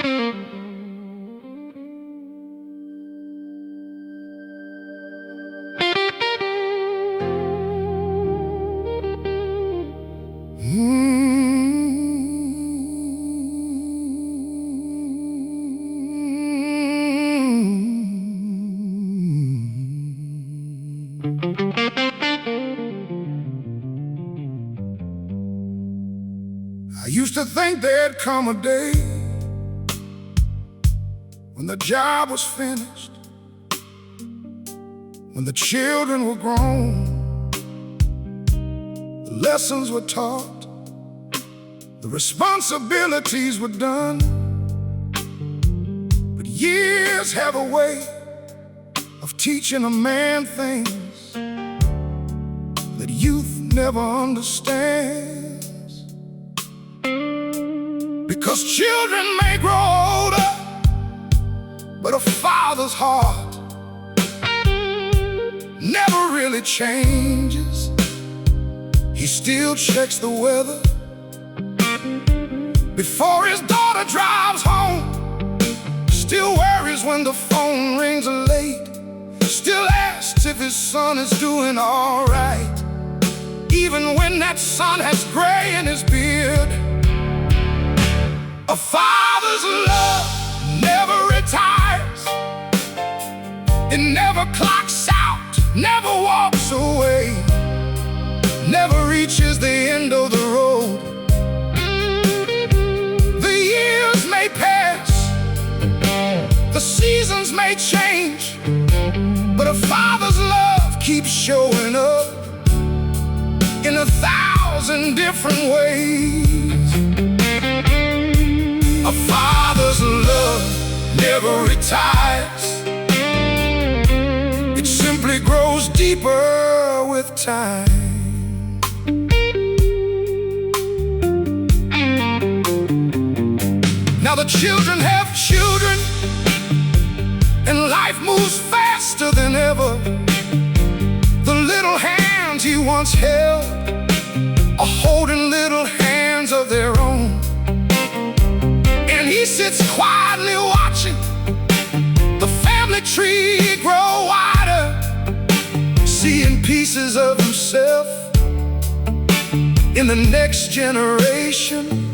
I used to think there'd come a day when the job was finished, when the children were grown, the lessons were taught, the responsibilities were done. But years have a way of teaching a man things that youth never understands. Because children may grow older, but a father's heart never really changes. He still checks the weather before his daughter drives home, still worries when the phone rings late, still asks if his son is doing all right, even when that son has gray in his beard. A father's love never retires. It never clocks out, never walks away, never reaches the end of the road. The years may pass, the seasons may change, but a father's love keeps showing up in 1,000 different ways. A father's love never retires. It simply grows deeper with time. Now the children have children, and life moves faster than ever. The little hands he once held are holding little hands of their own. He sits quietly watching the family tree grow wider, seeing pieces of himself in the next generation.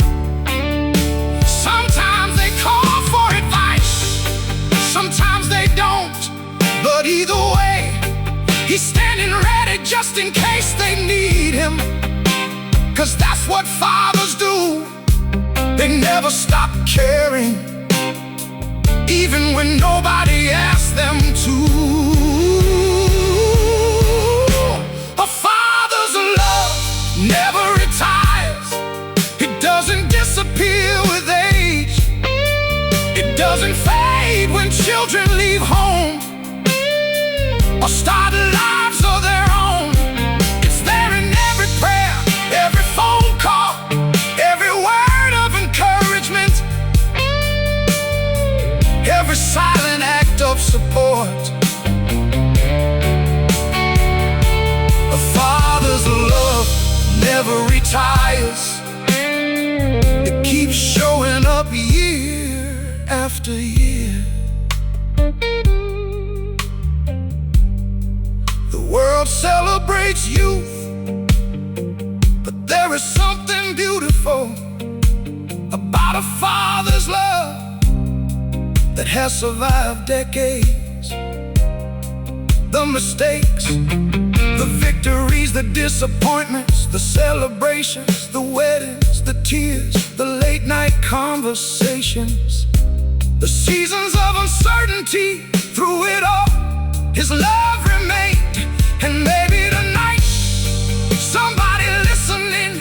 Sometimes they call for advice, sometimes they don't, but either way, he's standing ready just in case they need him. 'Cause that's what fathers do. They never stop caring, even when nobody asks them to. A father's love never retires. It doesn't disappear with age. It doesn't fade when children leave home or start lives of their own. It's there in every prayer, every phone call, every word of encouragement, every silent act of support. A father's love never retires. It keeps showing up year after year. The world celebrates youth, but there is something beautiful about a father's love that has survived decades. The mistakes, the victories, the disappointments, the celebrations, the weddings, the tears, the late night conversations, the seasons of uncertainty. Through it all, his love remained. And maybe tonight, somebody listening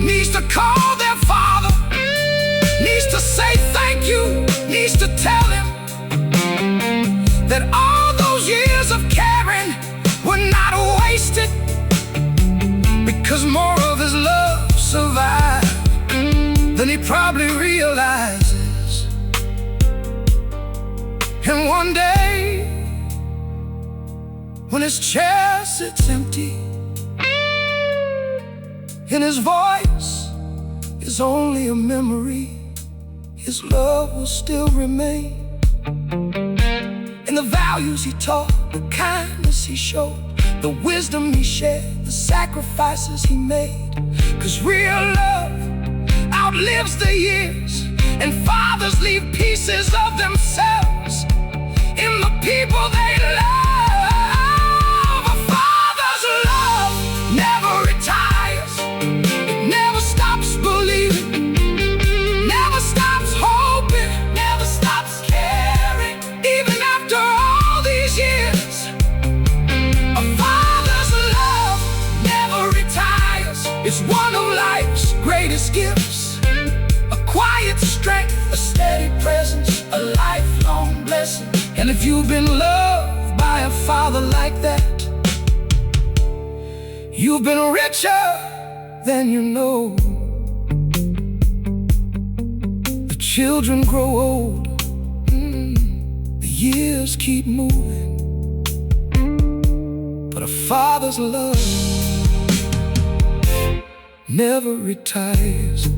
needs to call their father, needs to say thank you, needs to tell him that all those years of caring were not wasted, because more of his love survived than he probably realizes. And one day, when his chair sits empty and his voice is only a memory, His love will still remain. In the values he taught, the kindness he showed, the wisdom he shared, the sacrifices he made. 'Cause real love outlives the years, and fathers leave pieces of themselves in the people they love. A father's love never retires. It never stops believing, never stops hoping, never stops caring. Even after all these years, a father's love never retires. It's one of life's greatest gifts. A quiet strength, a steady presence, a lifelong blessing. And if you've been loved by a father like that, you've been richer than you know. The children grow old, the years keep moving, but a father's love never retires.